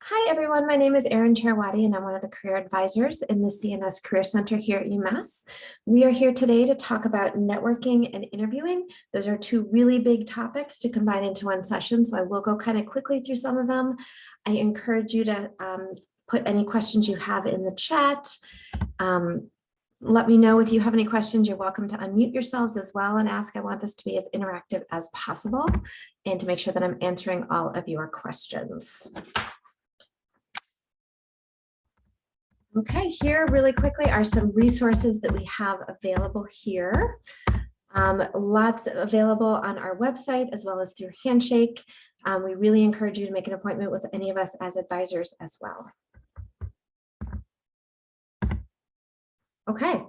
Hi, everyone. My name is Erin Charawati, and I'm one of the career advisors in the CNS Career Center here at UMass. We are here today to talk about networking and interviewing. Those are two really big topics to combine into one session, so I will go kind of quickly through some of them. I encourage you to put any questions you have in the chat. Let me know if you have any questions. You're welcome to unmute yourselves as well and ask. I want this to be as interactive as possible and to make sure that I'm answering all of your questions. Okay, here really quickly are some resources that we have available here. Lots available on our website as well as through Handshake. We really encourage you to make an appointment with any of us as advisors as well. Okay,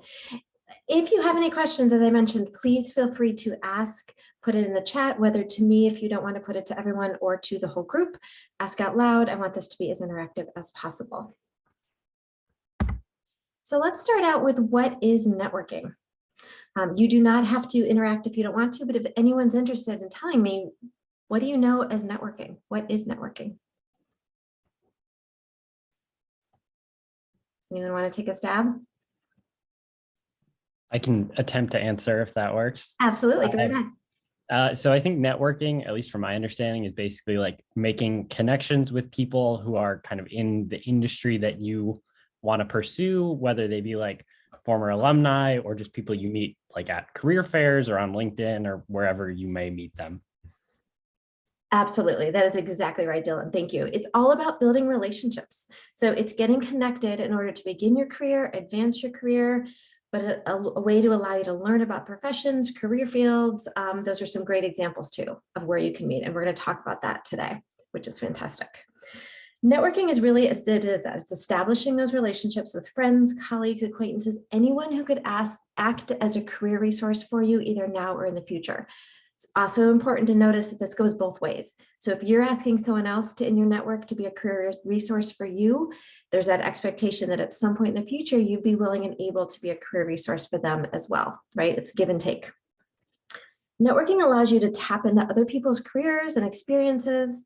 if you have any questions, as I mentioned, please feel free to ask, put it in the chat, whether to me if you don't want to put it to everyone or to the whole group. Ask out loud. I want this to be as interactive as possible. So let's start out with what is networking. You do not have to interact if you don't want to, but if anyone's interested in telling me, what do you know as networking? What is networking? Anyone want to take a stab? I can attempt to answer if that works. Absolutely, go ahead. So I think networking, at least from my understanding, is basically like making connections with people who are kind of in the industry that you want to pursue, whether they be like former alumni or just people you meet like at career fairs or on LinkedIn or wherever you may meet them. Absolutely. That is exactly right, Dylan. Thank you. It's all about building relationships. So it's getting connected in order to begin your career, advance your career, but a way to allow you to learn about professions, career fields. Those are some great examples too of where you can meet. And we're going to talk about that today, which is fantastic. Networking is really as it is. It's establishing those relationships with friends, colleagues, acquaintances, anyone who could act as a career resource for you either now or in the future. It's also important to notice that this goes both ways. So if you're asking someone else in your network to be a career resource for you, there's that expectation that at some point in the future, you'd be willing and able to be a career resource for them as well, right? It's give and take. Networking allows you to tap into other people's careers and experiences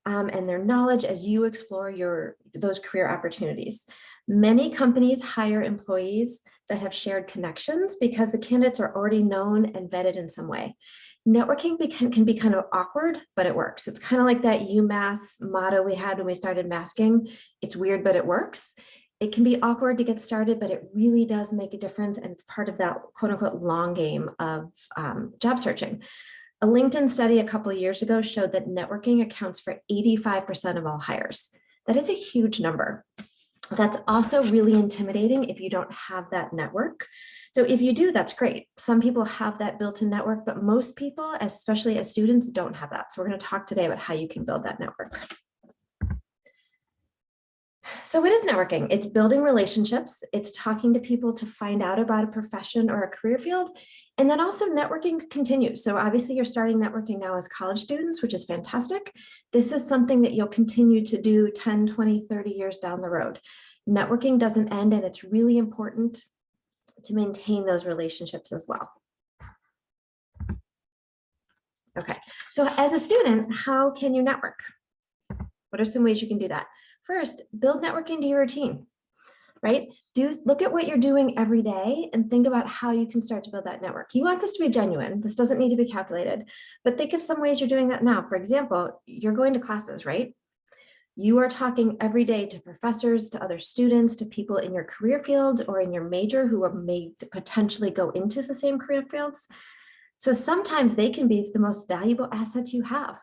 and their knowledge as you explore those career opportunities. Many companies hire employees that have shared connections because the candidates are already known and vetted in some way. Networking can be kind of awkward, but it works. It's kind of like that UMass motto we had when we started masking. It's weird, but it works. It can be awkward to get started, but it really does make a difference. And it's part of that quote unquote long game of job searching. A LinkedIn study a couple of years ago showed that networking accounts for 85% of all hires. That is a huge number. That's also really intimidating if you don't have that network. So if you do, that's great. Some people have that built-in network, but most people, especially as students, don't have that. So we're going to talk today about how you can build that network. So what is networking? It's building relationships. It's talking to people to find out about a profession or a career field. And then also networking continues. So obviously you're starting networking now as college students, which is fantastic. This is something that you'll continue to do 10, 20, 30 years down the road. Networking doesn't end, and it's really important to maintain those relationships as well. Okay, so as a student, how can you network? What are some ways you can do that? First, build networking into your routine, right? Look at what you're doing every day and think about how you can start to build that network. You want this to be genuine. This doesn't need to be calculated, but think of some ways you're doing that now. For example, you're going to classes, right? You are talking every day to professors, to other students, to people in your career fields or in your major who are made to potentially go into the same career fields. So sometimes they can be the most valuable assets you have.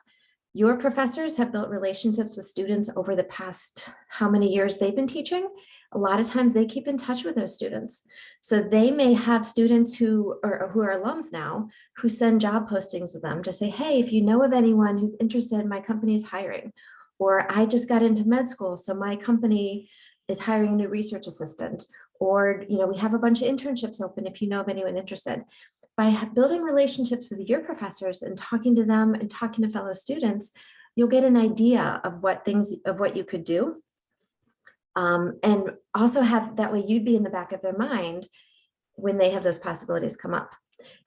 Your professors have built relationships with students over the past how many years they've been teaching. A lot of times they keep in touch with those students. So they may have students who are alums now who send job postings to them to say, hey, if you know of anyone who's interested, my company is hiring. Or I just got into med school, so my company is hiring a new research assistant. Or we have a bunch of internships open if you know of anyone interested. By building relationships with your professors and talking to them and talking to fellow students, you'll get an idea of what you could do. And also have that way you'd be in the back of their mind when they have those possibilities come up.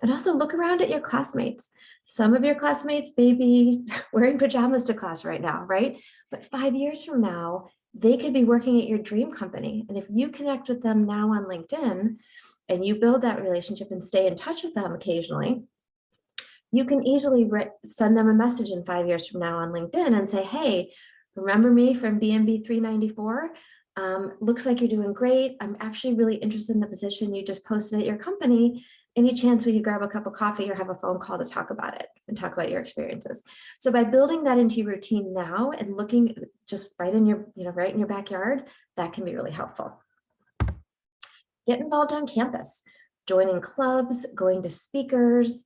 And also look around at your classmates. Some of your classmates may be wearing pajamas to class right now, right? But 5 years from now, they could be working at your dream company. And if you connect with them now on LinkedIn and you build that relationship and stay in touch with them occasionally, you can easily send them a message in 5 years from now on LinkedIn and say, hey, remember me from BNB 394? Looks like you're doing great. I'm actually really interested in the position you just posted at your company. Any chance we could grab a cup of coffee or have a phone call to talk about it and talk about your experiences? So by building that into your routine now and looking just right in your, right in your backyard, that can be really helpful. Get involved on campus, joining clubs, going to speakers.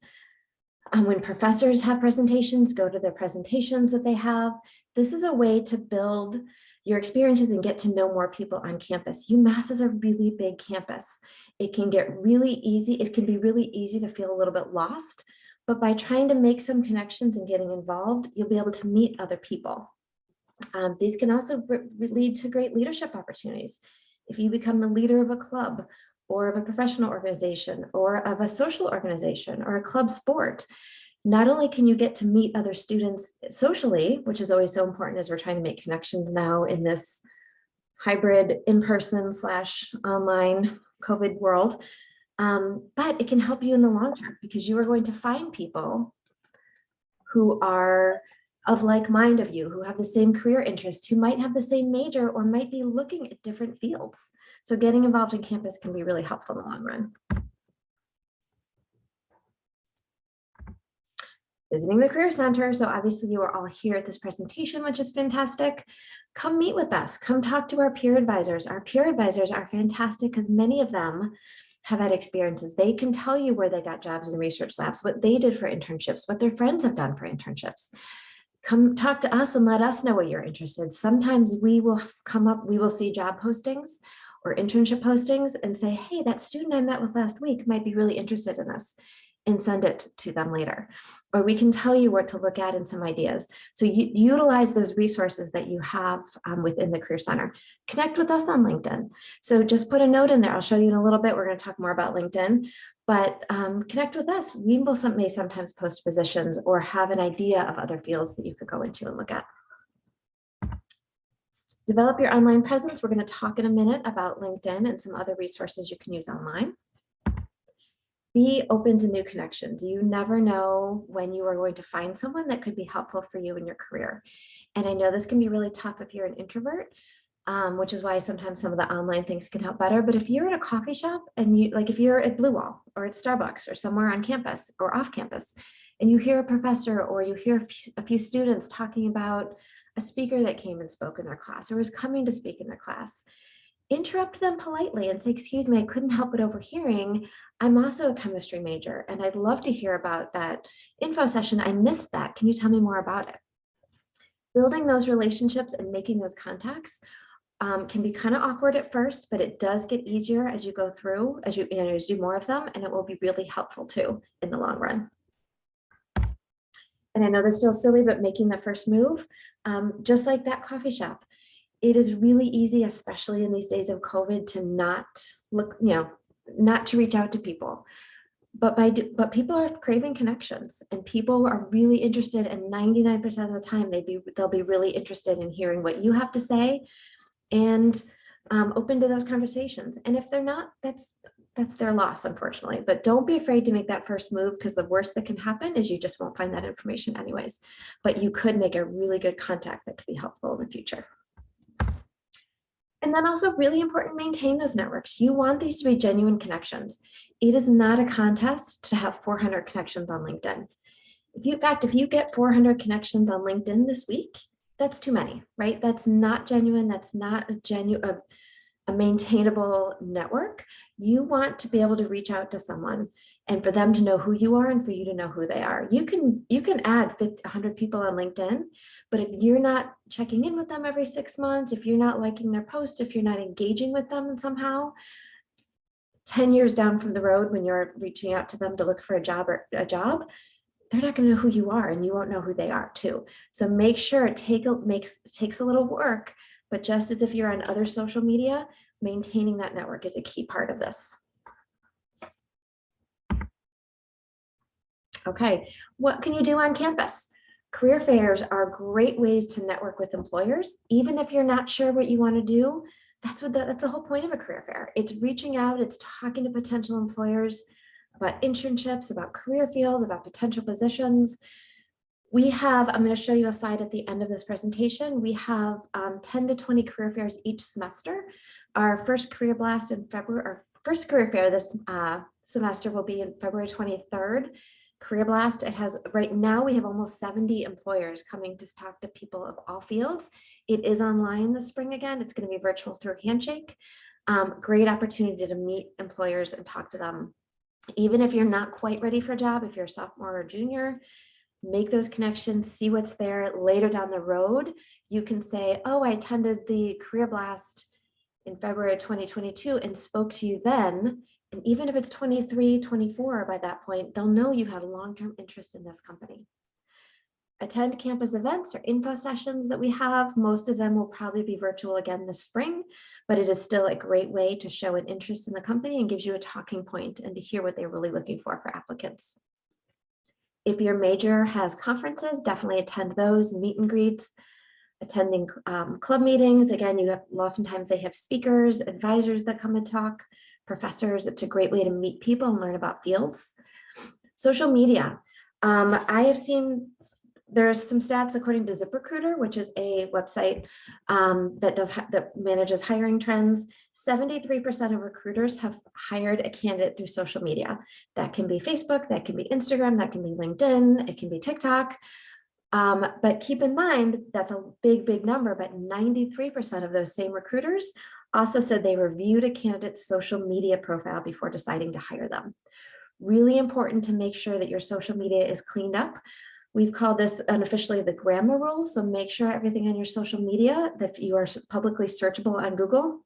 When professors have presentations, go to their presentations that they have. This is a way to build your experiences and get to know more people on campus. UMass is a really big campus. It can get really easy. It can be really easy to feel a little bit lost, but by trying to make some connections and getting involved, you'll be able to meet other people. These can also lead to great leadership opportunities. If you become the leader of a club or of a professional organization or of a social organization or a club sport, not only can you get to meet other students socially, which is always so important as we're trying to make connections now in this hybrid in-person / online COVID world, but it can help you in the long term because you are going to find people who are of like mind of you, who have the same career interests, who might have the same major or might be looking at different fields. So getting involved in campus can be really helpful in the long run. Visiting the Career Center. So obviously you are all here at this presentation, which is fantastic. Come meet with us. Come talk to our peer advisors. Our peer advisors are fantastic because many of them have had experiences. They can tell you where they got jobs in research labs, what they did for internships, what their friends have done for internships. Come talk to us and let us know what you're interested. Sometimes we will see job postings or internship postings and say, hey, that student I met with last week might be really interested in this, and send it to them later. Or we can tell you what to look at and some ideas. So utilize those resources that you have within the Career Center. Connect with us on LinkedIn. So just put a note in there. I'll show you in a little bit. We're going to talk more about LinkedIn, but connect with us. We may sometimes post positions or have an idea of other fields that you could go into and look at. Develop your online presence. We're going to talk in a minute about LinkedIn and some other resources you can use online. Be open to new connections. You never know when you are going to find someone that could be helpful for you in your career. And I know this can be really tough if you're an introvert, which is why sometimes some of the online things can help better. But if you're at a coffee shop and if you're at Blue Wall or at Starbucks or somewhere on campus or off campus, and you hear a professor or you hear a few students talking about a speaker that came and spoke in their class or is coming to speak in their class, interrupt them politely and say, excuse me, I couldn't help but overhearing. I'm also a chemistry major and I'd love to hear about that info session. I missed that. Can you tell me more about it? Building those relationships and making those contacts can be kind of awkward at first, but it does get easier as you go through, as you do more of them, and it will be really helpful too in the long run. And I know this feels silly, but making the first move, just like that coffee shop, it is really easy, especially in these days of COVID, to not to reach out to people. But people are craving connections and people are really interested, and 99% of the time they'll be really interested in hearing what you have to say and open to those conversations. And if they're not, that's their loss, unfortunately. But don't be afraid to make that first move, because the worst that can happen is you just won't find that information anyways. But you could make a really good contact that could be helpful in the future. And then also really important, maintain those networks. You want these to be genuine connections. It is not a contest to have 400 connections on LinkedIn. If you get 400 connections on LinkedIn this week, that's too many, right? That's not genuine. That's not a maintainable network. You want to be able to reach out to someone and for them to know who you are and for you to know who they are. You can add 100 people on LinkedIn, but if you're not checking in with them every 6 months, if you're not liking their posts, if you're not engaging with them somehow, 10 years down from the road when you're reaching out to them to look for a job, they're not going to know who you are and you won't know who they are too. So make sure it takes a little work, but just as if you're on other social media, maintaining that network is a key part of this. Okay, what can you do on campus? Career fairs are great ways to network with employers. Even if you're not sure what you want to do, that's the whole point of a career fair. It's reaching out, it's talking to potential employers about internships, about career fields, about potential positions. I'm going to show you a slide at the end of this presentation. We have 10 to 20 career fairs each semester. Our first career blast in February, our first career fair this semester will be in February 23rd. Career Blast, right now we have almost 70 employers coming to talk to people of all fields. It is online this spring again. It's going to be virtual through Handshake. Great opportunity to meet employers and talk to them. Even if you're not quite ready for a job, if you're a sophomore or junior, make those connections, see what's there later down the road. You can say, oh, I attended the Career Blast in February 2022 and spoke to you then. And even if it's 23, 24 by that point, they'll know you have a long-term interest in this company. Attend campus events or info sessions that we have. Most of them will probably be virtual again this spring, but it is still a great way to show an interest in the company and gives you a talking point and to hear what they're really looking for applicants. If your major has conferences, definitely attend those, meet and greets, attending club meetings. Again, oftentimes they have speakers, advisors that come and talk, professors. It's a great way to meet people and learn about fields. Social media. I have seen there's some stats according to ZipRecruiter, which is a website that manages hiring trends. 73% of recruiters have hired a candidate through social media. That can be Facebook, that can be Instagram, that can be LinkedIn, it can be TikTok. But keep in mind, that's a big, big number, but 93% of those same recruiters also said they reviewed a candidate's social media profile before deciding to hire them. Really important to make sure that your social media is cleaned up. We've called this unofficially the grammar rule. So make sure everything on your social media that you are publicly searchable on Google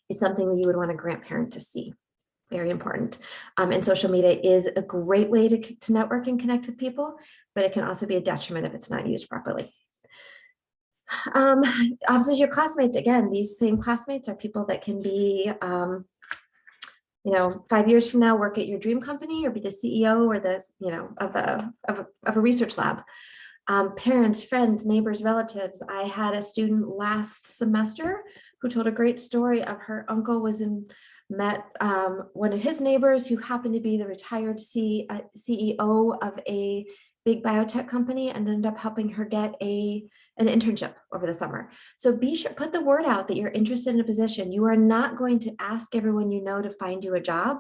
is something that you would want a grandparent to see. Very important. And social media is a great way to network and connect with people, but it can also be a detriment if it's not used properly. Also, your classmates, again, these same classmates are people that can be 5 years from now, work at your dream company or be the CEO or of a research lab. Parents, friends, neighbors, relatives. I had a student last semester who told a great story of her uncle met one of his neighbors who happened to be the retired CEO of a big biotech company and ended up helping her get an internship over the summer. So be sure, put the word out that you're interested in a position. You are not going to ask everyone you know to find you a job.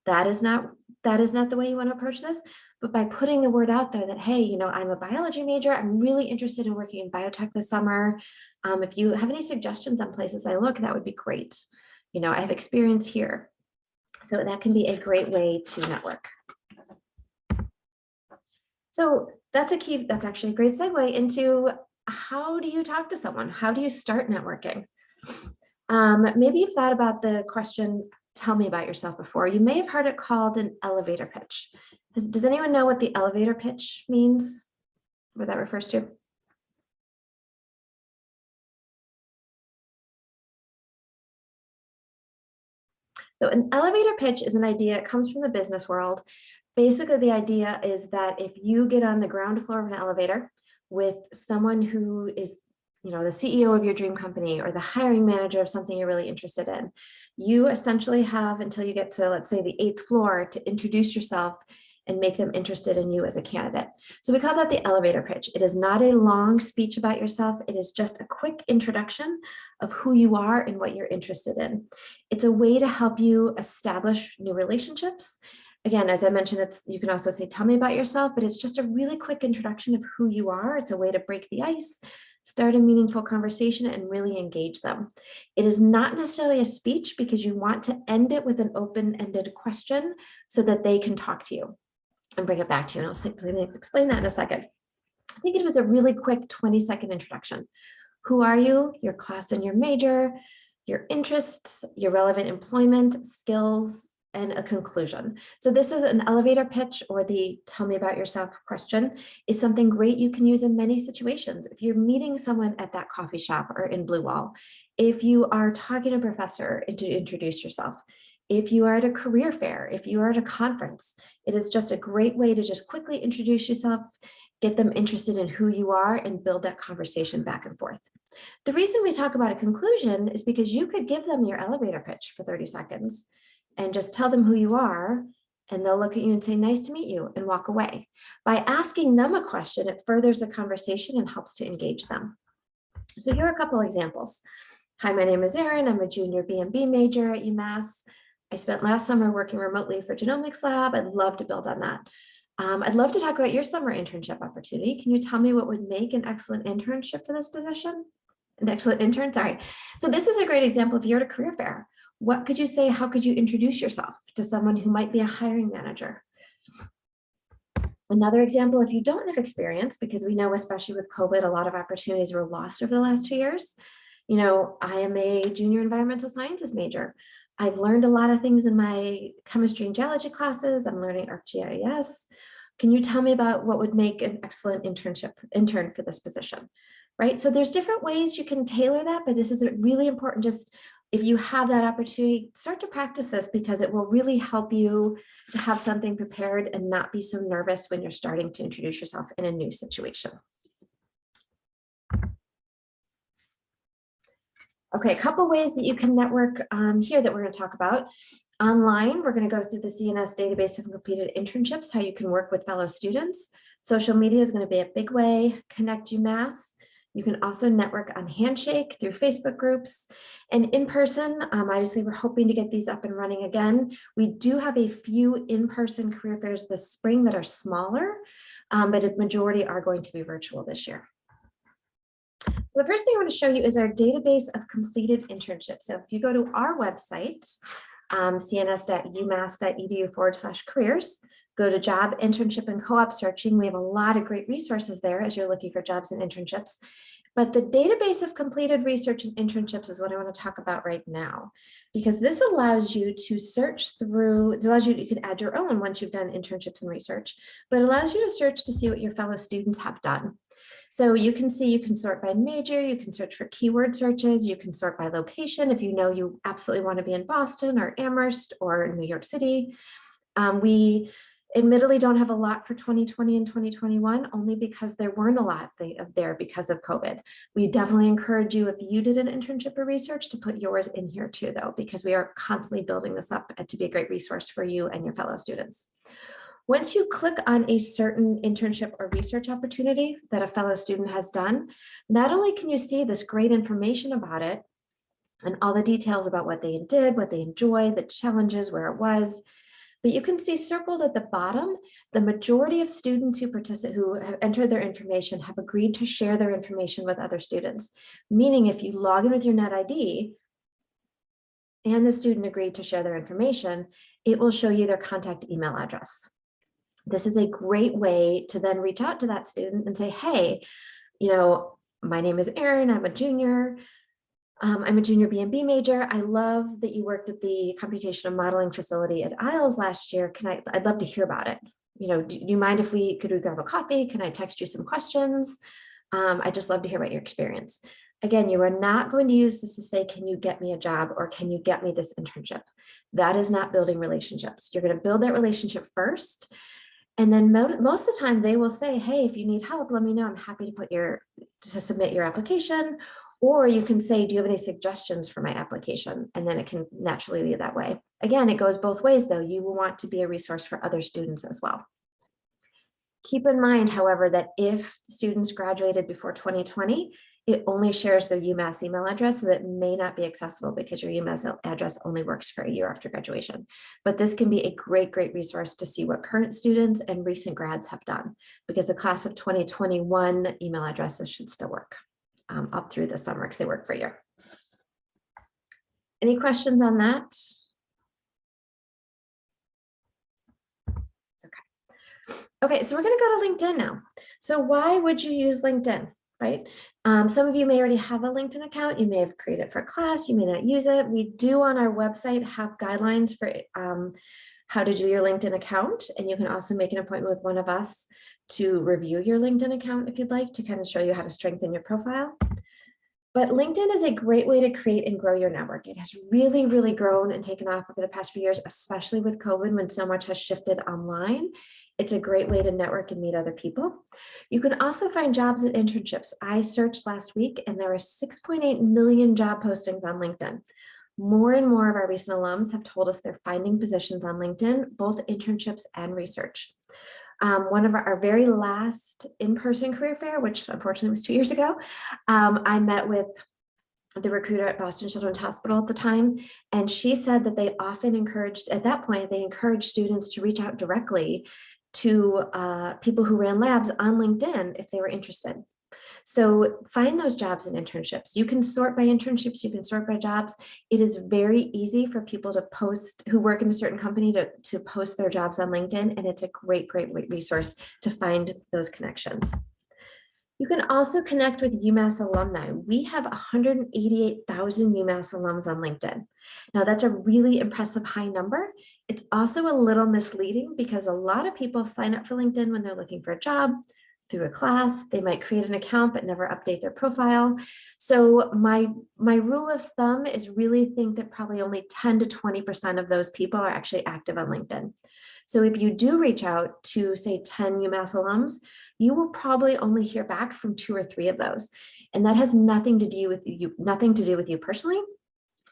That is not the way you want to approach this. But by putting the word out there that, hey, I'm a biology major. I'm really interested in working in biotech this summer. If you have any suggestions on places I look, that would be great. I have experience here. So that can be a great way to network. So that's actually a great segue into how do you talk to someone? How do you start networking? Maybe you've thought about the question, tell me about yourself before. You may have heard it called an elevator pitch. Does anyone know what the elevator pitch means? What that refers to? So an elevator pitch is an idea, it comes from the business world. Basically, the idea is that if you get on the ground floor of an elevator with someone who is, the CEO of your dream company or the hiring manager of something you're really interested in, you essentially have until you get to, let's say, the 8th floor to introduce yourself and make them interested in you as a candidate. So we call that the elevator pitch. It is not a long speech about yourself. It is just a quick introduction of who you are and what you're interested in. It's a way to help you establish new relationships. Again, as I mentioned, you can also say, tell me about yourself, but it's just a really quick introduction of who you are. It's a way to break the ice, start a meaningful conversation, and really engage them. It is not necessarily a speech because you want to end it with an open-ended question so that they can talk to you and bring it back to you. And I'll simply explain that in a second. I think it was a really quick 20-second introduction. Who are you, your class and your major, your interests, your relevant employment, skills, and a conclusion. So this is an elevator pitch, or the tell me about yourself question is something great you can use in many situations. If you're meeting someone at that coffee shop or in Blue Wall, if you are talking to a professor to introduce yourself, If you are at a career fair, if you are at a conference, it is just a great way to just quickly introduce yourself, get them interested in who you are, and build that conversation back and forth. The reason we talk about a conclusion is because you could give them your elevator pitch for 30 seconds and just tell them who you are, and they'll look at you and say, nice to meet you, and walk away. By asking them a question, it furthers the conversation and helps to engage them. So here are a couple examples. Hi, my name is Erin. I'm a junior B&B major at UMass. I spent last summer working remotely for Genomics Lab. I'd love to build on that. I'd love to talk about your summer internship opportunity. Can you tell me what would make an excellent internship for this position? An excellent intern, sorry. So this is a great example. If you're at a career fair, what could you say? How could you introduce yourself to someone who might be a hiring manager? Another example, if you don't have experience, because we know, especially with COVID, a lot of opportunities were lost over the last 2 years. You know, I am a junior environmental sciences major. I've learned a lot of things in my chemistry and geology classes. I'm learning ArcGIS. Can you tell me about what would make an excellent intern for this position? Right? So there's different ways you can tailor that, but this is really important. Just if you have that opportunity, start to practice this, because it will really help you to have something prepared and not be so nervous when you're starting to introduce yourself in a new situation. Okay, a couple ways that you can network here that we're going to talk about. Online, we're going to go through the CNS database of completed internships, how you can work with fellow students. Social media is going to be a big way. Connect UMass. You can also network on Handshake through Facebook groups, and in person. Obviously, we're hoping to get these up and running again. We do have a few in-person career fairs this spring that are smaller, but a majority are going to be virtual this year. So the first thing I want to show you is our database of completed internships. So if you go to our website, cns.umass.edu/careers, go to job, internship, and co-op searching. We have a lot of great resources there as you're looking for jobs and internships. But the database of completed research and internships is what I want to talk about right now, because this allows you to search through, it allows you, you can add your own once you've done internships and research, but it allows you to search to see what your fellow students have done. So you can see, you can sort by major, you can search for keyword searches, you can sort by location if you know you absolutely want to be in Boston or Amherst or New York City. We admittedly don't have a lot for 2020 and 2021, only because there weren't a lot there because of COVID. We definitely encourage you, if you did an internship or research, to put yours in here too, though, because we are constantly building this up to be a great resource for you and your fellow students. Once you click on a certain internship or research opportunity that a fellow student has done, not only can you see this great information about it and all the details about what they did, what they enjoyed, the challenges, where it was, but you can see circled at the bottom, the majority of students who have entered their information have agreed to share their information with other students. Meaning if you log in with your NetID and the student agreed to share their information, it will show you their contact email address. This is a great way to then reach out to that student and say, hey, you know, my name is Erin, I'm a junior. I'm a junior B&B major. I love that you worked at the computational modeling facility at ISLES last year. I'd love to hear about it. You know, do you mind if could we grab a coffee? Can I text you some questions? I'd just love to hear about your experience. Again, you are not going to use this to say, can you get me a job or can you get me this internship? That is not building relationships. You're going to build that relationship first. And then most of the time they will say, hey, if you need help, let me know. I'm happy to submit your application. Or you can say, do you have any suggestions for my application? And then it can naturally lead that way. Again, it goes both ways though. You will want to be a resource for other students as well. Keep in mind, however, that if students graduated before 2020, it only shares their UMass email address, so that may not be accessible because your UMass address only works for a year after graduation. But this can be a great, great resource to see what current students and recent grads have done, because the class of 2021 email addresses should still work up through the summer because they work for a year. Any questions on that? Okay, so we're going to go to LinkedIn now. So why would you use LinkedIn? Right? Some of you may already have a LinkedIn account. You may have created it for class. You may not use it. We do on our website have guidelines for how to do your LinkedIn account. And you can also make an appointment with one of us to review your LinkedIn account if you'd like, to kind of show you how to strengthen your profile. But LinkedIn is a great way to create and grow your network. It has really, really grown and taken off over the past few years, especially with COVID when so much has shifted online. It's a great way to network and meet other people. You can also find jobs and internships. I searched last week and there are 6.8 million job postings on LinkedIn. More and more of our recent alums have told us they're finding positions on LinkedIn, both internships and research. One of our very last in-person career fair, which unfortunately was 2 years ago, I met with the recruiter at Boston Children's Hospital at the time, and she said that they often encouraged, at that point, they encouraged students to reach out directly to people who ran labs on LinkedIn if they were interested. So find those jobs and internships. You can sort by internships, you can sort by jobs. It is very easy for people to post who work in a certain company to post their jobs on LinkedIn, and it's a great, great resource to find those connections. You can also connect with UMass alumni. We have 188,000 UMass alums on LinkedIn. Now that's a really impressive high number. It's also a little misleading because a lot of people sign up for LinkedIn when they're looking for a job through a class. They might create an account but never update their profile. So my rule of thumb is really think that probably only 10 to 20% of those people are actually active on LinkedIn. So if you do reach out to say 10 UMass alums, you will probably only hear back from 2 or 3 of those. And that has nothing to do with you personally.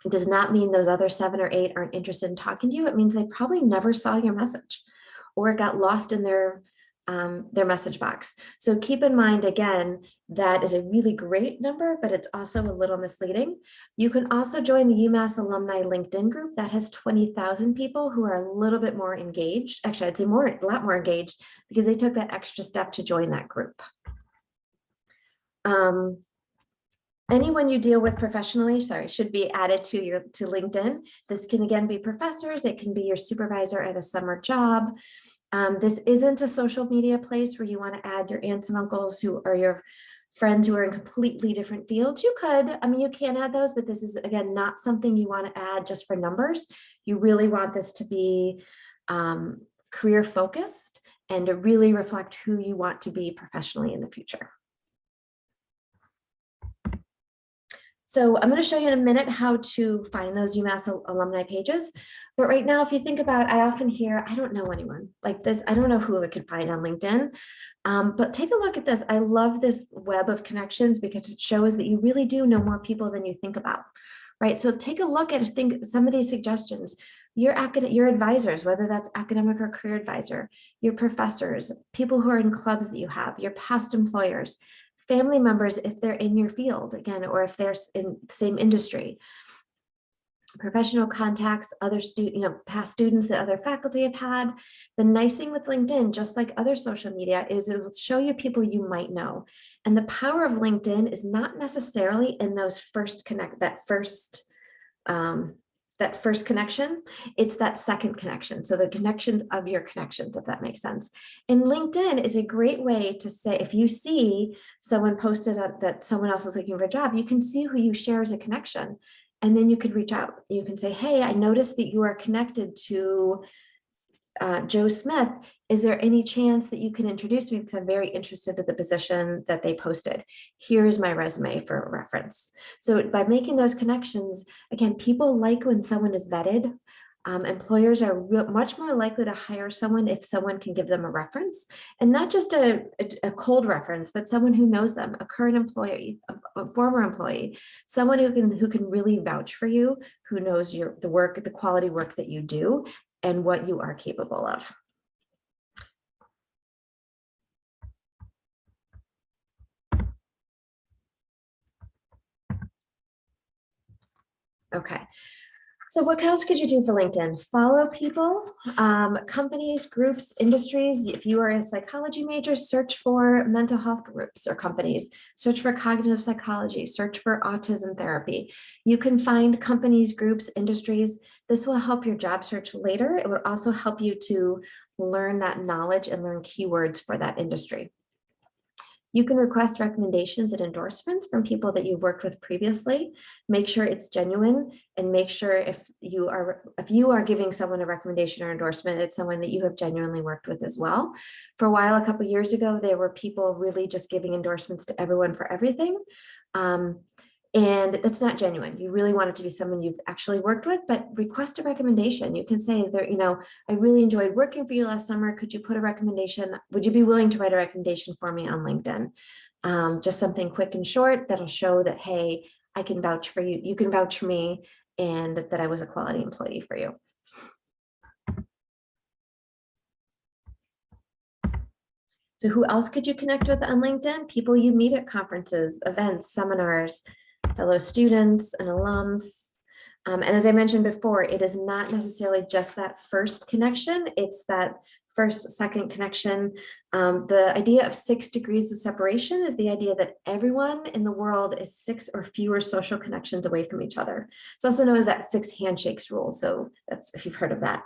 It does not mean those other 7 or 8 aren't interested in talking to you. It means they probably never saw your message or it got lost in their message box. So keep in mind, again, that is a really great number, but it's also a little misleading. You can also join the UMass alumni LinkedIn group that has 20,000 people who are a little bit more engaged. Actually, I'd say a lot more engaged because they took that extra step to join that group. Anyone you deal with professionally, should be added to LinkedIn. This can again be professors, it can be your supervisor at a summer job. This isn't a social media place where you want to add your aunts and uncles who are your friends who are in completely different fields. You could, you can add those, but this is again, not something you want to add just for numbers. You really want this to be career focused and to really reflect who you want to be professionally in the future. So I'm going to show you in a minute how to find those UMass alumni pages. But right now, if you think about, I often hear, I don't know anyone like this. I don't know who I could find on LinkedIn. But take a look at this. I love this web of connections because it shows that you really do know more people than you think about, right? So take a look at some of these suggestions. Your advisors, whether that's academic or career advisor, your professors, people who are in clubs that you have, your past employers, family members if they're in your field again, or if they're in the same industry, professional contacts, other past students that other faculty have had. The nice thing with LinkedIn, just like other social media, is it will show you people you might know. And the power of LinkedIn is not necessarily in those that first connection, it's that second connection. So the connections of your connections, if that makes sense. And LinkedIn is a great way to say, if you see someone posted that someone else is looking for a job, you can see who you share as a connection. And then you could reach out. You can say, hey, I noticed that you are connected to Joe Smith. Is there any chance that you can introduce me because I'm very interested in the position that they posted? Here's my resume for reference. So by making those connections, again, people like when someone is vetted. Employers are much more likely to hire someone if someone can give them a reference, and not just a cold reference, but someone who knows them, a current employee, a former employee, someone who can really vouch for you, who knows the quality work that you do and what you are capable of. Okay. So what else could you do for LinkedIn? Follow people, companies, groups, industries. If you are a psychology major, search for mental health groups or companies, search for cognitive psychology, search for autism therapy. You can find companies, groups, industries. This will help your job search later. It will also help you to learn that knowledge and learn keywords for that industry. You can request recommendations and endorsements from people that you've worked with previously. Make sure it's genuine and make sure if you are giving someone a recommendation or endorsement, it's someone that you have genuinely worked with as well. For a while, a couple of years ago, there were people really just giving endorsements to everyone for everything. And that's not genuine. You really want it to be someone you've actually worked with, but request a recommendation. You can say there, I really enjoyed working for you last summer. Could you put a recommendation? Would you be willing to write a recommendation for me on LinkedIn? Just something quick and short that'll show that, hey, I can vouch for you. You can vouch for me and that I was a quality employee for you. So who else could you connect with on LinkedIn? People you meet at conferences, events, seminars, fellow students and alums. And as I mentioned before, it is not necessarily just that first connection. It's that first, second connection. The idea of 6 degrees of separation is the idea that everyone in the world is 6 or fewer social connections away from each other. It's also known as that 6 handshakes rule. So that's if you've heard of that.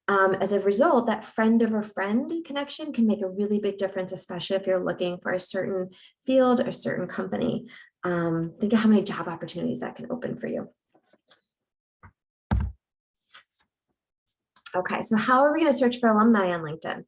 As a result, that friend of a friend connection can make a really big difference, especially if you're looking for a certain field or certain company. Think of how many job opportunities that can open for you. Okay, so how are we going to search for alumni on LinkedIn?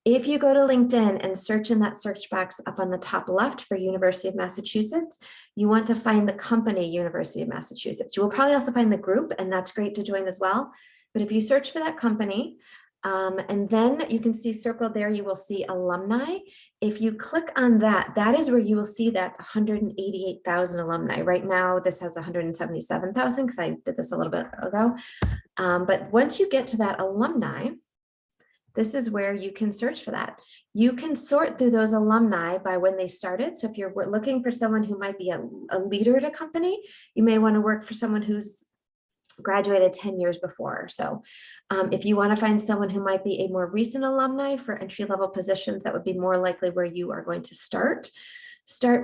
If you go to LinkedIn and search in that search box up on the top left for University of Massachusetts, you want to find the company University of Massachusetts. You will probably also find the group, and that's great to join as well. But if you search for that company, and then you can see circled there, you will see alumni. If you click on that, that is where you will see that 188,000 alumni. Right now, this has 177,000 because I did this a little bit ago. But once you get to that alumni, this is where you can search for that. You can sort through those alumni by when they started. So if you're looking for someone who might be a leader at a company, you may want to work for someone who's graduated 10 years before. So if you want to find someone who might be a more recent alumni for entry-level positions, that would be more likely where you are going to start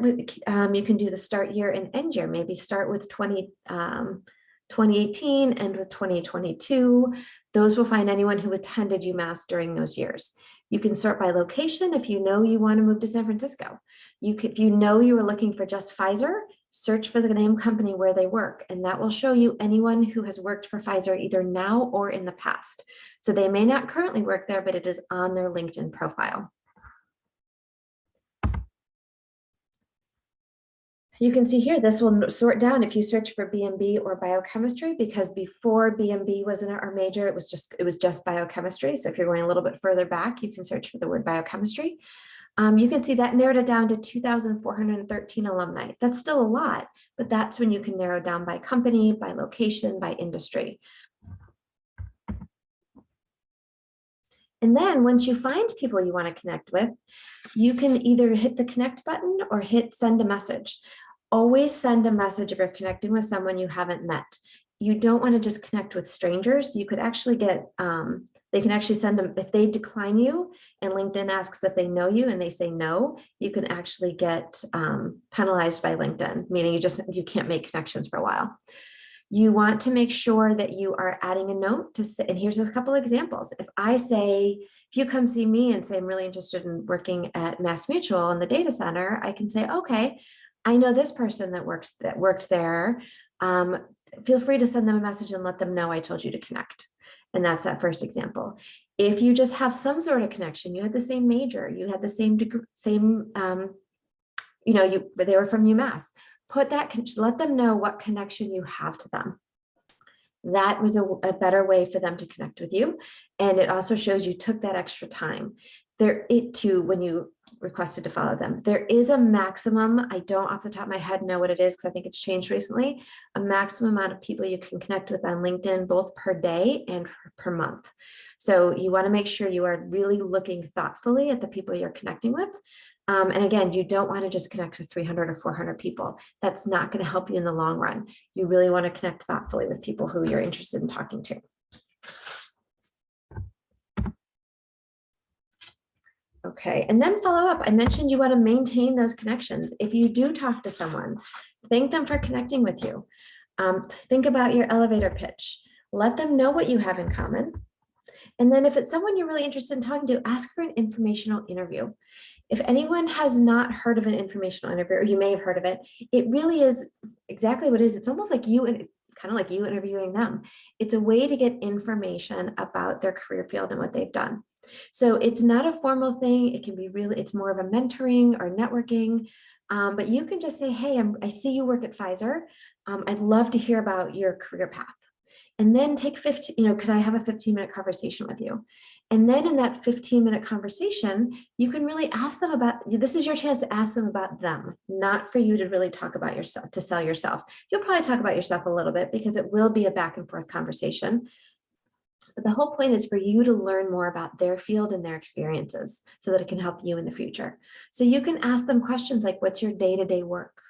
with, you can do the start year and end year, maybe start with 2018 and with 2022. Those will find anyone who attended UMass during those years. You can sort by location if you know you want to move to San Francisco. If you know you were looking for just Pfizer, search for the name company where they work, and that will show you anyone who has worked for Pfizer either now or in the past. So they may not currently work there, but it is on their LinkedIn profile. You can see here, this will sort down if you search for B&B or biochemistry, because before B&B was in our major, it was just biochemistry. So if you're going a little bit further back, you can search for the word biochemistry. You can see that narrowed it down to 2,413 alumni. That's still a lot, but that's when you can narrow down by company, by location, by industry. And then once you find people you want to connect with, you can either hit the connect button or hit send a message. Always send a message if you're connecting with someone you haven't met. You don't want to just connect with strangers. You could actually get, they can actually send them, if they decline you and LinkedIn asks if they know you and they say no, you can actually get penalized by LinkedIn, meaning you can't make connections for a while. You want to make sure that you are adding a note to say, and here's a couple of examples. If you come see me and say, I'm really interested in working at Mass Mutual in the data center, I can say, okay, I know this person that worked there. Feel free to send them a message and let them know I told you to connect. And that's that first example. If you just have some sort of connection, you had the same major, you had the same degree, they were from UMass, let them know what connection you have to them. That was a better way for them to connect with you. And it also shows you took that extra time. When you requested to follow them. There is a maximum, I don't off the top of my head know what it is because I think it's changed recently, a maximum amount of people you can connect with on LinkedIn, both per day and per month. So you want to make sure you are really looking thoughtfully at the people you're connecting with. And again, you don't want to just connect with 300 or 400 people. That's not going to help you in the long run. You really want to connect thoughtfully with people who you're interested in talking to. Okay, and then follow up. I mentioned you want to maintain those connections. If you do talk to someone, thank them for connecting with you. Think about your elevator pitch. Let them know what you have in common. And then if it's someone you're really interested in talking to, ask for an informational interview. If anyone has not heard of an informational interview, or you may have heard of it, it really is exactly what it is. It's almost like kind of like you interviewing them. It's a way to get information about their career field and what they've done. So it's not a formal thing. It can be it's more of a mentoring or networking. But you can just say, hey, I see you work at Pfizer. I'd love to hear about your career path. And then take 15, could I have a 15-minute conversation with you? And then in that 15-minute conversation, you can really ask them about, this is your chance to ask them about them, not for you to really talk about yourself, to sell yourself. You'll probably talk about yourself a little bit because it will be a back and forth conversation. But the whole point is for you to learn more about their field and their experiences so that it can help you in the future. So you can ask them questions like, what's your day-to-day work?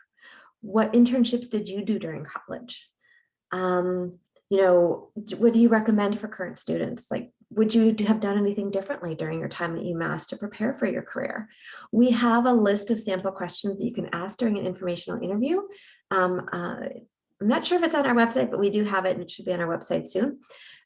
What internships did you do during college? What do you recommend for current students? Like, would you have done anything differently during your time at UMass to prepare for your career? We have a list of sample questions that you can ask during an informational interview. I'm not sure if it's on our website, but we do have it and it should be on our website soon.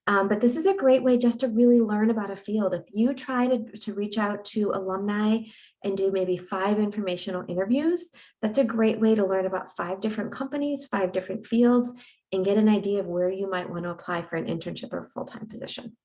But this is a great way just to really learn about a field. If you try to reach out to alumni and do maybe 5 informational interviews, that's a great way to learn about 5 different companies, 5 different fields, and get an idea of where you might want to apply for an internship or full-time position.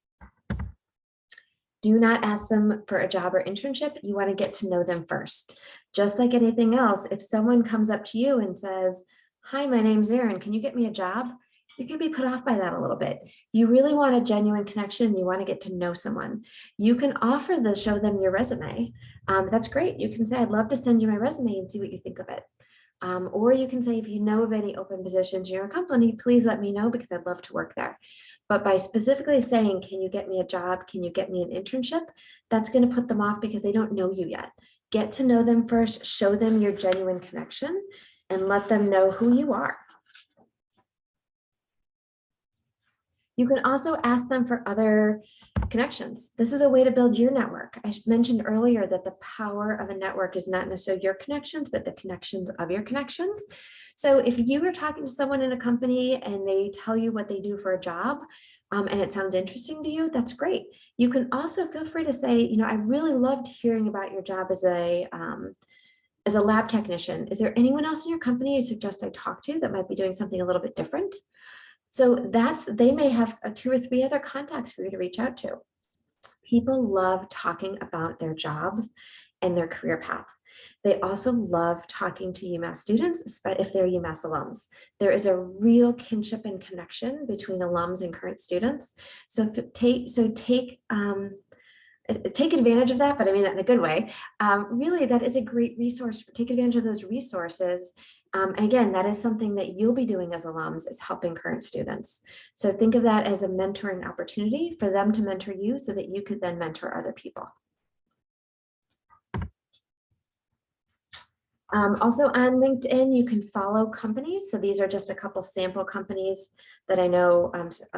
Do not ask them for a job or internship. You want to get to know them first. Just like anything else, if someone comes up to you and says, hi, my name's Erin, can you get me a job? You can be put off by that a little bit. You really want a genuine connection. You want to get to know someone. You can offer to show them your resume. That's great. You can say, I'd love to send you my resume and see what you think of it. Or you can say, if you know of any open positions in your company, please let me know because I'd love to work there. But by specifically saying, can you get me a job? Can you get me an internship? That's going to put them off because they don't know you yet. Get to know them first, show them your genuine connection, and let them know who you are. You can also ask them for other connections. This is a way to build your network. I mentioned earlier that the power of a network is not necessarily your connections, but the connections of your connections. So if you were talking to someone in a company and they tell you what they do for a job, and it sounds interesting to you, that's great. You can also feel free to say, I really loved hearing about your job as a lab technician. Is there anyone else in your company you suggest I talk to that might be doing something a little bit different? So they may have 2 or 3 other contacts for you to reach out to. People love talking about their jobs and their career path. They also love talking to UMass students, if they're UMass alums. There is a real kinship and connection between alums and current students. So take advantage of that, but I mean that in a good way. Really, that is a great resource. Take advantage of those resources. And again, that is something that you'll be doing as alums, is helping current students. So think of that as a mentoring opportunity for them to mentor you so that you could then mentor other people. Also on LinkedIn, you can follow companies. So these are just a couple sample companies that I know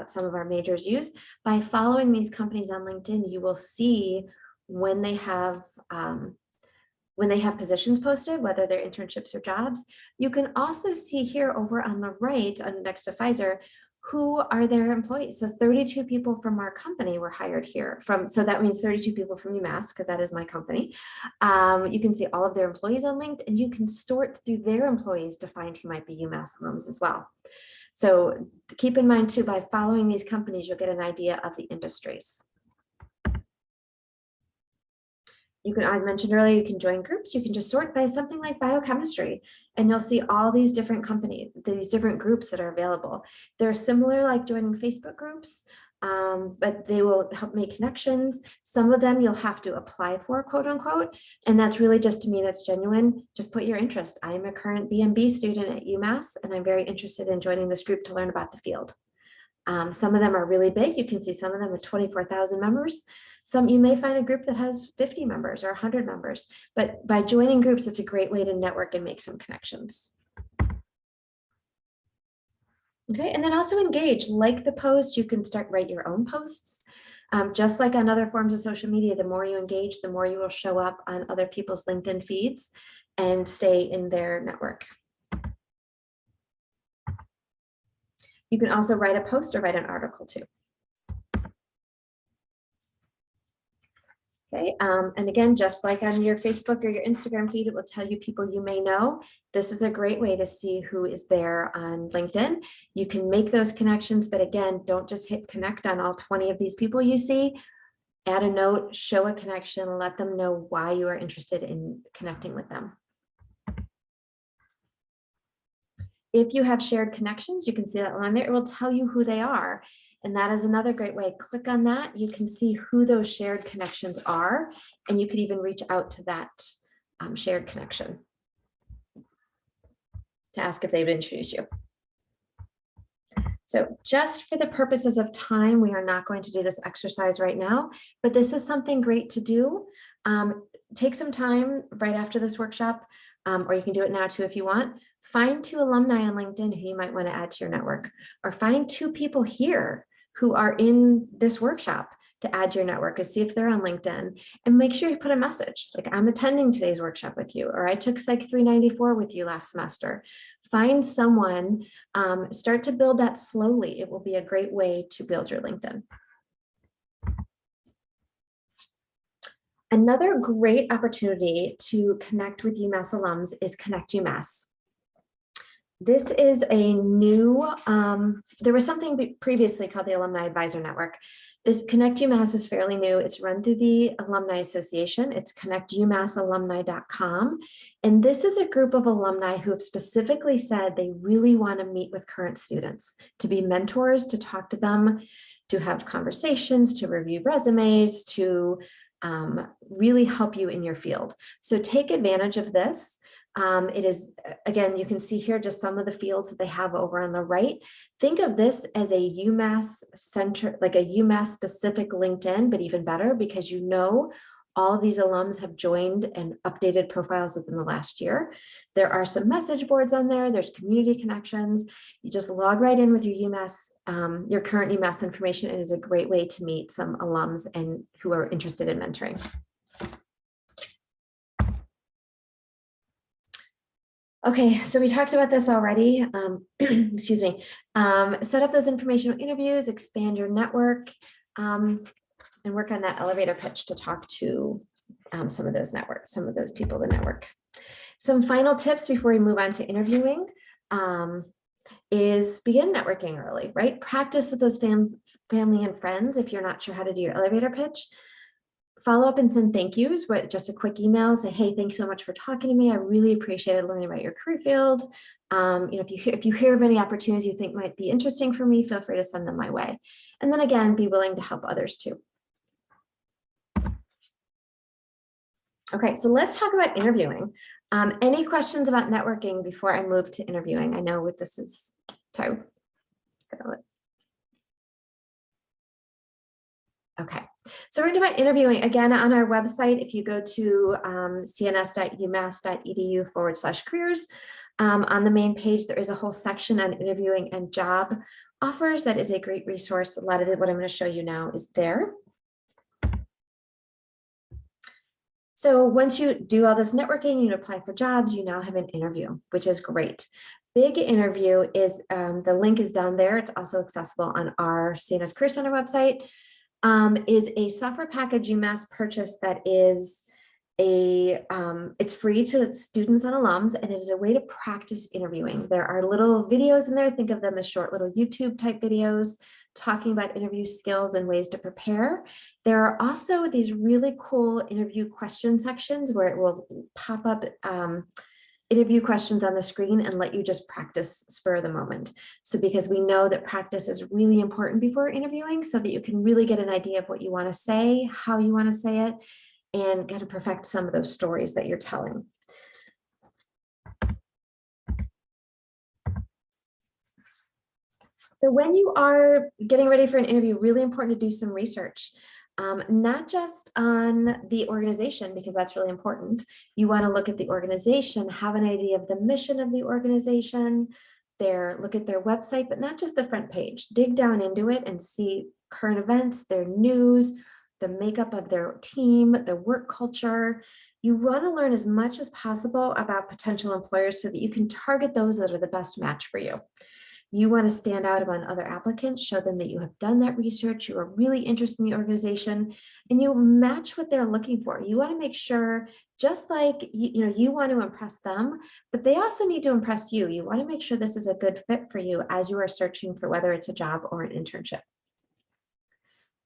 some of our majors use. By following these companies on LinkedIn, you will see when they have positions posted, whether they're internships or jobs. You can also see here over on the right, next to Pfizer, who are their employees. So 32 people from our company were hired here. So that means 32 people from UMass, because that is my company. You can see all of their employees on LinkedIn, and you can sort through their employees to find who might be UMass alums as well. So keep in mind too, by following these companies, you'll get an idea of the industries. You can, as I mentioned earlier, you can join groups. You can just sort by something like biochemistry, and you'll see all these different companies, these different groups that are available. They're similar like joining Facebook groups, but they will help make connections. Some of them you'll have to apply for, quote unquote, and that's really just to mean it's genuine. Just put your interest. I am a current BMB student at UMass, and I'm very interested in joining this group to learn about the field. Some of them are really big. You can see some of them with 24,000 members. Some you may find a group that has 50 members or 100 members, but by joining groups, it's a great way to network and make some connections. Okay, and then also engage, like the post, you can write your own posts. Just like on other forms of social media, the more you engage, the more you will show up on other people's LinkedIn feeds and stay in their network. You can also write a post or write an article too. Okay, and again, just like on your Facebook or your Instagram feed, it will tell you people you may know. This is a great way to see who is there on LinkedIn. You can make those connections, but again, don't just hit connect on all 20 of these people you see. Add a note, show a connection, let them know why you are interested in connecting with them. If you have shared connections, you can see that on there. It will tell you who they are. And that is another great way. Click on that. You can see who those shared connections are, and you could even reach out to that shared connection to ask if they've introduced you. So just for the purposes of time, we are not going to do this exercise right now, but this is something great to do. Take some time right after this workshop, or you can do it now too if you want. Find 2 alumni on LinkedIn who you might want to add to your network, or find 2 people here who are in this workshop to add to your network, or see if they're on LinkedIn, and make sure you put a message like, I'm attending today's workshop with you, or I took Psych 394 with you last semester. Find someone, start to build that slowly. It will be a great way to build your LinkedIn. Another great opportunity to connect with UMass alums is Connect UMass. This is a new, there was something previously called the Alumni Advisor Network. This Connect UMass is fairly new. It's run through the Alumni Association. It's connectumassalumni.com. And this is a group of alumni who have specifically said they really want to meet with current students, to be mentors, to talk to them, to have conversations, to review resumes, to really help you in your field. So take advantage of this. It is, again, you can see here just some of the fields that they have over on the right. Think of this as a UMass center, like a UMass specific LinkedIn, but even better because you know all of these alums have joined and updated profiles within the last year. There are some message boards on there. There's community connections. You just log right in with your UMass, your current UMass information. It is a great way to meet some alums and who are interested in mentoring. Okay, so we talked about this already. Excuse me. Set up those informational interviews, expand your network, and work on that elevator pitch to talk to some of those people in the network. Some final tips before we move on to interviewing is begin networking early, right? Practice with those family and friends if you're not sure how to do your elevator pitch. Follow up and send thank yous with just a quick email. Say, hey, thanks so much for talking to me. I really appreciated learning about your career field. If you hear of any opportunities you think might be interesting for me, feel free to send them my way. And then again, be willing to help others too. Okay, so let's talk about interviewing. Any questions about networking before I move to interviewing? I know what this is. Sorry. Okay, so we're going to talk about interviewing again on our website. If you go to cns.umass.edu/careers, on the main page, there is a whole section on interviewing and job offers. That is a great resource. A lot of what I'm going to show you now is there. So once you do all this networking, you apply for jobs, you now have an interview, which is great. Big interview is, the link is down there. It's also accessible on our CNS Career Center website. Is a software package UMass purchase that is it's free to students and alums, and it is a way to practice interviewing. There are little videos in there. Think of them as short little YouTube type videos talking about interview skills and ways to prepare. There are also these really cool interview question sections where it will pop up interview questions on the screen and let you just practice spur of the moment. So because we know that practice is really important before interviewing so that you can really get an idea of what you want to say, how you want to say it, and get to perfect some of those stories that you're telling. So when you are getting ready for an interview, really important to do some research. Not just on the organization, because that's really important. You want to look at the organization, have an idea of the mission of the organization, look at their website, but not just the front page. Dig down into it and see current events, their news, the makeup of their team, their work culture. You want to learn as much as possible about potential employers so that you can target those that are the best match for you. You want to stand out among other applicants, show them that you have done that research, you are really interested in the organization, and you match what they're looking for. You want to make sure, just like you want to impress them, but they also need to impress you. You want to make sure this is a good fit for you as you are searching for whether it's a job or an internship.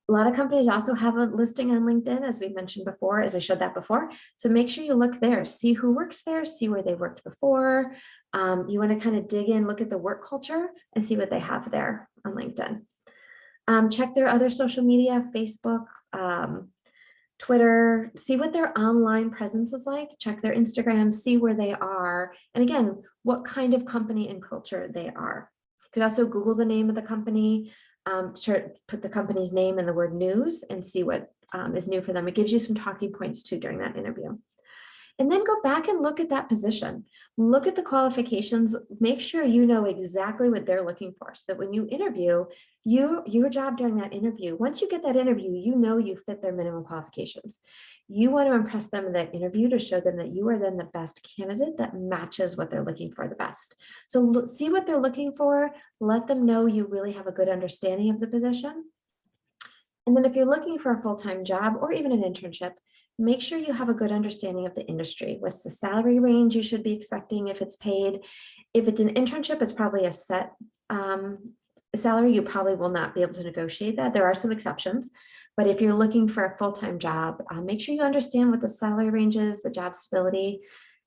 A lot of companies also have a listing on LinkedIn, as we mentioned before, as I showed that before. So make sure you look there, see who works there, see where they worked before. You want to kind of dig in, look at the work culture and see what they have there on LinkedIn. Check their other social media, Facebook, Twitter, see what their online presence is like, check their Instagram, see where they are. And again, what kind of company and culture they are. You could also Google the name of the company, put the company's name and the word news and see what is new for them. It gives you some talking points too during that interview. And then go back and look at that position. Look at the qualifications, make sure you know exactly what they're looking for so that when you interview, your job during that interview, once you get that interview, you know you fit their minimum qualifications. You want to impress them in that interview to show them that you are then the best candidate that matches what they're looking for the best. So look, see what they're looking for, let them know you really have a good understanding of the position. And then if you're looking for a full-time job or even an internship, make sure you have a good understanding of the industry. What's the salary range you should be expecting if it's paid? If it's an internship, it's probably a set salary. You probably will not be able to negotiate that. There are some exceptions, but if you're looking for a full-time job, make sure you understand what the salary range is, the job stability,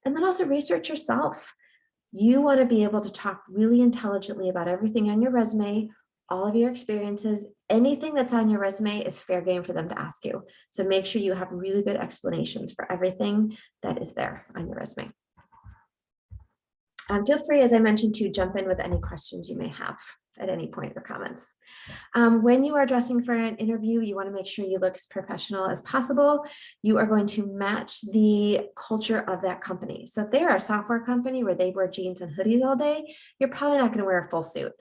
and then also research yourself. You want to be able to talk really intelligently about everything on your resume, all of your experiences. Anything that's on your resume is fair game for them to ask you. So make sure you have really good explanations for everything that is there on your resume. Feel free, as I mentioned, to jump in with any questions you may have at any point or comments. When you are dressing for an interview, you want to make sure you look as professional as possible. You are going to match the culture of that company. So if they are a software company where they wear jeans and hoodies all day, you're probably not going to wear a full suit,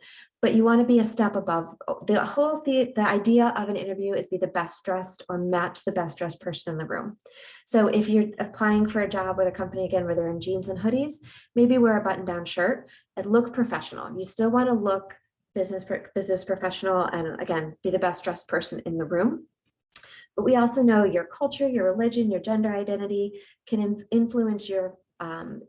but you want to be a step above. The idea of an interview is be the best dressed or match the best dressed person in the room. So if you're applying for a job with a company, again, where they're in jeans and hoodies, maybe wear a button-down shirt and look professional. You still want to look business professional, and again, be the best dressed person in the room. But we also know your culture, your religion, your gender identity can influence your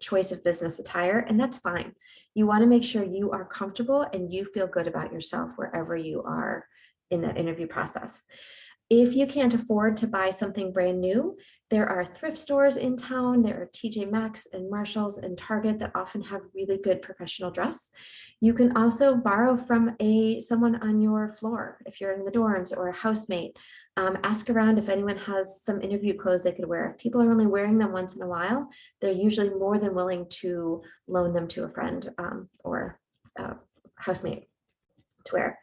choice of business attire, and that's fine. You want to make sure you are comfortable and you feel good about yourself wherever you are in that interview process. If you can't afford to buy something brand new, there are thrift stores in town. There are TJ Maxx and Marshalls and Target that often have really good professional dress. You can also borrow from someone on your floor if you're in the dorms, or a housemate. Ask around if anyone has some interview clothes they could wear. If people are only wearing them once in a while, they're usually more than willing to loan them to a friend or a housemate to wear.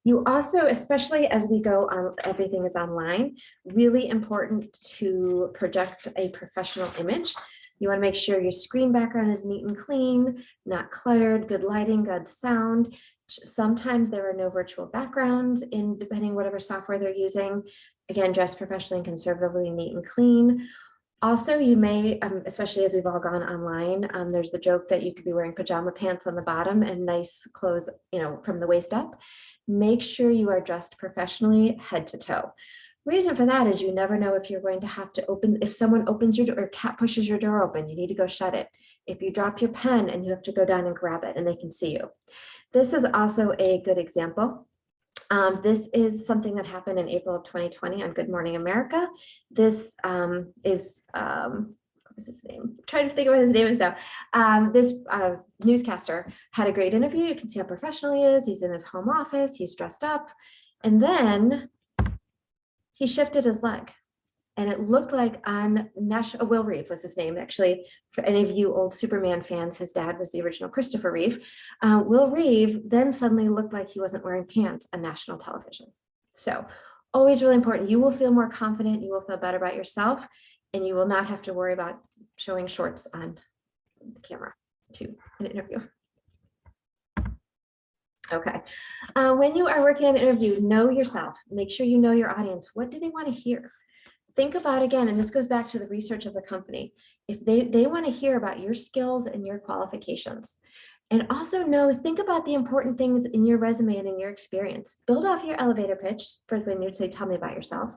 You also, especially as we go on, everything is online, really important to project a professional image. You want to make sure your screen background is neat and clean, not cluttered, good lighting, good sound. Sometimes there are no virtual backgrounds in depending whatever software they're using. Again, dress professionally and conservatively, neat and clean. Also, you may, especially as we've all gone online, there's the joke that you could be wearing pajama pants on the bottom and nice clothes, from the waist up. Make sure you are dressed professionally head to toe. Reason for that is you never know if you're going to have to if someone opens your door or cat pushes your door open, you need to go shut it. If you drop your pen and you have to go down and grab it and they can see you. This is also a good example. This is something that happened in April of 2020 on Good Morning America. This is, what was his name? I'm trying to think of what his name is now. This newscaster had a great interview. You can see how professional he is. He's in his home office. He's dressed up. And then he shifted his leg. And it looked like on Will Reeve was his name. Actually, for any of you old Superman fans, his dad was the original Christopher Reeve. Will Reeve then suddenly looked like he wasn't wearing pants on national television. So always really important. You will feel more confident. You will feel better about yourself. And you will not have to worry about showing shorts on the camera to an interview. Okay. When you are working on an interview, know yourself. Make sure you know your audience. What do they want to hear? Think about, again, and this goes back to the research of the company. If they want to hear about your skills and your qualifications. And also think about the important things in your resume and in your experience. Build off your elevator pitch for when you say, tell me about yourself.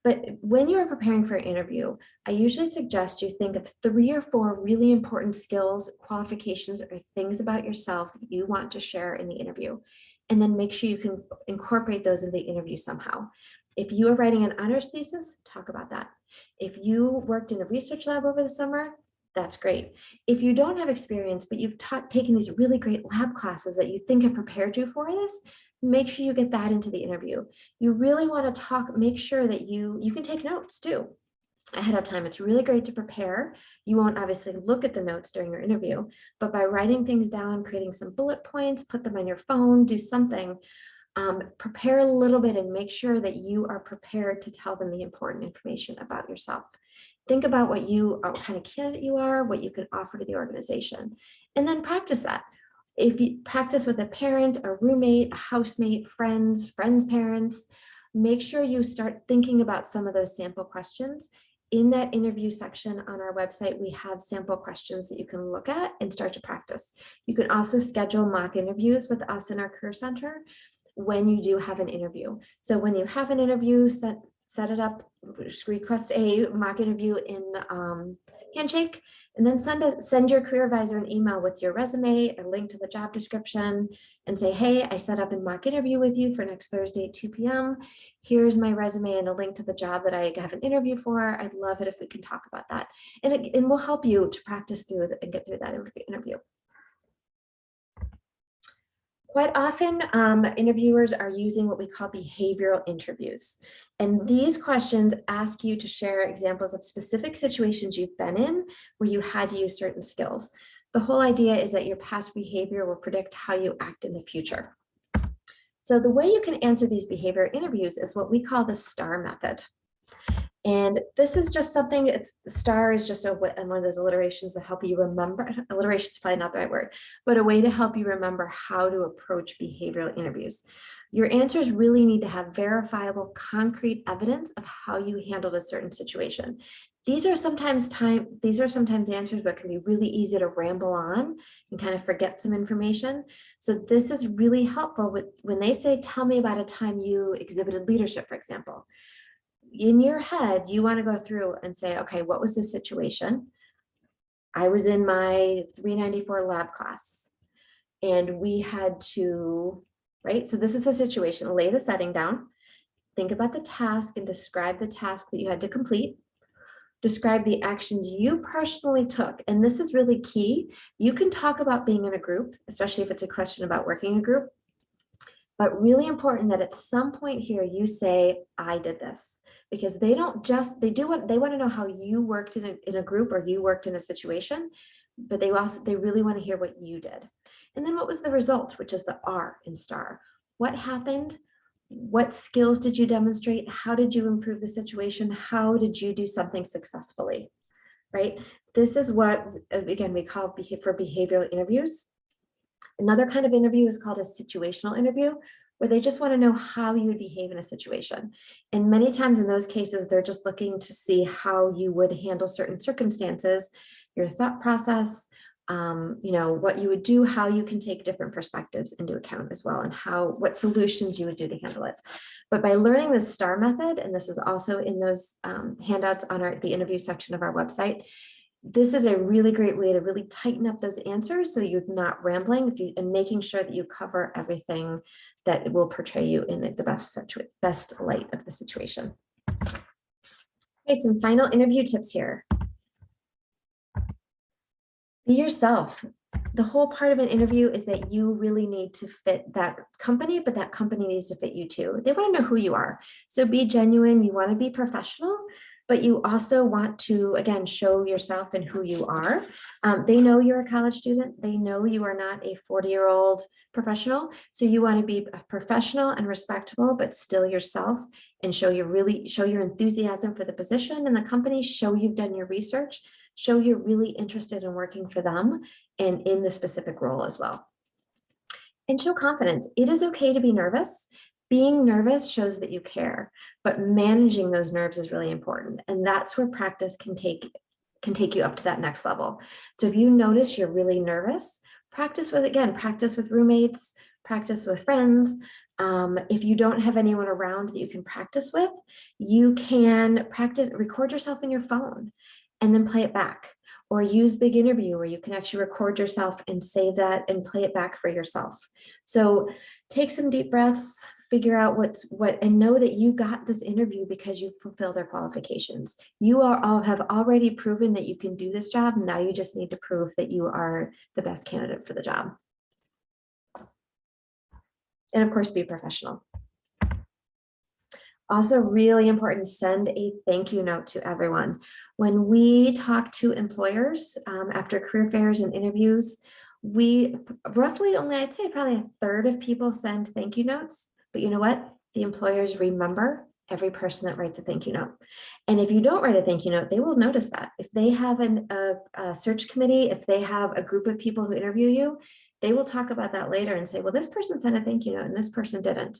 But when you're preparing for an interview, I usually suggest you think of 3 or 4 really important skills, qualifications, or things about yourself you want to share in the interview. and then make sure you can incorporate those in the interview somehow. If you are writing an honors thesis, talk about that. If you worked in a research lab over the summer, that's great. If you don't have experience, but you've taken these really great lab classes that you think have prepared you for this, make sure you get that into the interview. You really want to make sure that you can take notes too ahead of time. It's really great to prepare. You won't obviously look at the notes during your interview, but by writing things down, creating some bullet points, put them on your phone, do something, prepare a little bit and make sure that you are prepared to tell them the important information about yourself. Think about what kind of candidate you are, what you can offer to the organization, and then practice that. If you practice with a parent, a roommate, a housemate, friends, parents, make sure you start thinking about some of those sample questions. In that interview section on our website, we have sample questions that you can look at and start to practice. You can also schedule mock interviews with us in our Career Center when you do have an interview. So when you have an interview, set it up, request a mock interview in Handshake, and then send your career advisor an email with your resume, a link to the job description, and say, hey, I set up a mock interview with you for next Thursday at 2 p.m. Here's my resume and a link to the job that I have an interview for. I'd love it if we can talk about that. And it will help you to practice through and get through that interview. Quite often, interviewers are using what we call behavioral interviews. And these questions ask you to share examples of specific situations you've been in where you had to use certain skills. The whole idea is that your past behavior will predict how you act in the future. So the way you can answer these behavior interviews is what we call the STAR method. And this is just something, STAR is just one of those alliterations that help you remember. Alliteration is probably not the right word, but a way to help you remember how to approach behavioral interviews. Your answers really need to have verifiable, concrete evidence of how you handled a certain situation. These are sometimes answers, but can be really easy to ramble on and kind of forget some information. So this is really helpful when they say, tell me about a time you exhibited leadership, for example. In your head, you want to go through and say, okay, what was the situation? I was in my 394 lab class and we had to, right? So this is the situation. Lay the setting down, think about the task and describe the task that you had to complete. Describe the actions you personally took. And this is really key. You can talk about being in a group, especially if it's a question about working in a group, but really important that at some point here you say, I did this. Because they want to know how you worked in a group or you worked in a situation, but they really want to hear what you did. And then what was the result, which is the R in STAR. What happened? What skills did you demonstrate? How did you improve the situation? How did you do something successfully, right? This is what, again, we call for behavioral interviews. Another kind of interview is called a situational interview, where they just want to know how you would behave in a situation. And many times in those cases, they're just looking to see how you would handle certain circumstances, your thought process, what you would do, how you can take different perspectives into account as well, and what solutions you would do to handle it. But by learning the STAR method, and this is also in those handouts on the interview section of our website, this is a really great way to really tighten up those answers so you're not rambling and making sure that you cover everything that will portray you in the best light of the situation. Okay, some final interview tips here. Be yourself. The whole part of an interview is that you really need to fit that company, but that company needs to fit you too. They want to know who you are. So be genuine. You want to be professional, but you also want to, again, show yourself and who you are. They know you're a college student. They know you are not a 40-year-old professional. So you want to be professional and respectable, but still yourself, and show your enthusiasm for the position and the company, show you've done your research, show you're really interested in working for them and in the specific role as well. And show confidence. It is okay to be nervous. Being nervous shows that you care, but managing those nerves is really important. And that's where practice can take you up to that next level. So if you notice you're really nervous, practice with roommates, practice with friends. If you don't have anyone around that you can practice with, you can record yourself in your phone and then play it back. or use Big Interview where you can actually record yourself and save that and play it back for yourself. So take some deep breaths, figure out what, and know that you got this interview because you fulfill their qualifications. You have already proven that you can do this job. Now you just need to prove that you are the best candidate for the job. And of course, be professional. Also really important, send a thank you note to everyone. When we talk to employers after career fairs and interviews, we roughly only, I'd say probably a third of people send thank you notes. But you know what? The employers remember every person that writes a thank you note. And if you don't write a thank you note, they will notice that. If they have a search committee, if they have a group of people who interview you, they will talk about that later and say, well, this person sent a thank you note and this person didn't.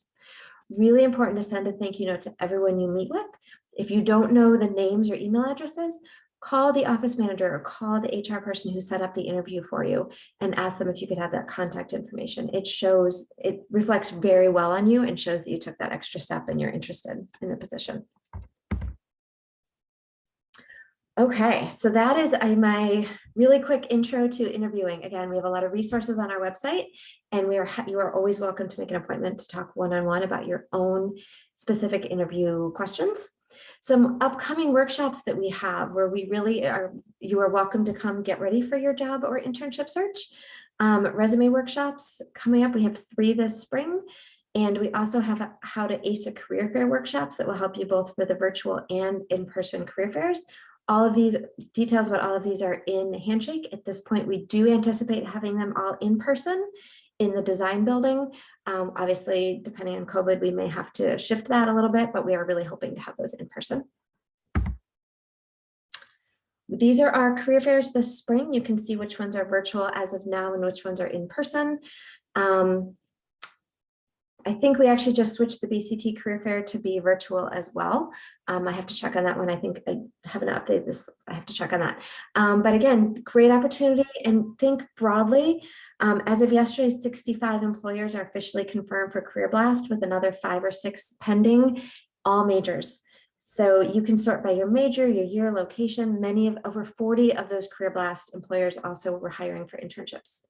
Really important to send a thank you note to everyone you meet with. If you don't know the names or email addresses, call the office manager or call the HR person who set up the interview for you and ask them if you could have that contact information. It reflects very well on you and shows that you took that extra step and you're interested in the position. Okay, so that is my really quick intro to interviewing. Again, we have a lot of resources on our website, and you are always welcome to make an appointment to talk one-on-one about your own specific interview questions. Some upcoming workshops that we have where you are welcome to come get ready for your job or internship search. Resume workshops coming up. We have 3 this spring. And we also have how to ace a career fair workshops that will help you both for the virtual and in-person career fairs. All of these details about all of these are in Handshake. At this point, we do anticipate having them all in person in the design building. Obviously, depending on COVID, we may have to shift that a little bit, but we are really hoping to have those in person. These are our career fairs this spring. You can see which ones are virtual as of now and which ones are in person. I think we actually just switched the BCT career fair to be virtual as well. I have to check on that one. I think I haven't updated this. I have to check on that. But again, great opportunity, and think broadly. As of yesterday, 65 employers are officially confirmed for Career Blast with another 5 or 6 pending, all majors. So you can sort by your major, your year, location. Over 40 of those Career Blast employers also were hiring for internships.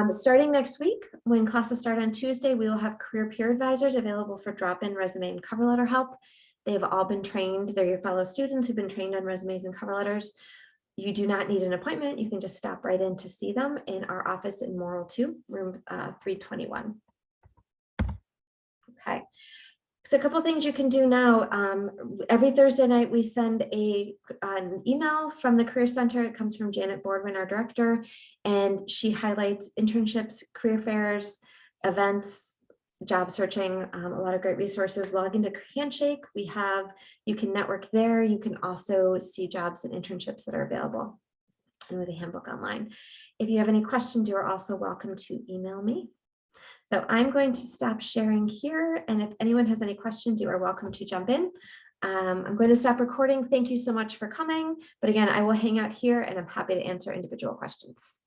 Starting next week, when classes start on Tuesday, we will have career peer advisors available for drop-in resume and cover letter help. They have all been trained. They're your fellow students who've been trained on resumes and cover letters. You do not need an appointment. You can just stop right in to see them in our office in Morrill 2, room 321. Okay. So a couple things you can do now. Every Thursday night, we send an email from the Career Center. It comes from Janet Boardman, our director, and she highlights internships, career fairs, events, job searching, a lot of great resources. Log into Handshake. You can network there. You can also see jobs and internships that are available, and with a handbook online. If you have any questions, you are also welcome to email me. So I'm going to stop sharing here, and if anyone has any questions, you are welcome to jump in. I'm going to stop recording. Thank you so much for coming. But again, I will hang out here and I'm happy to answer individual questions.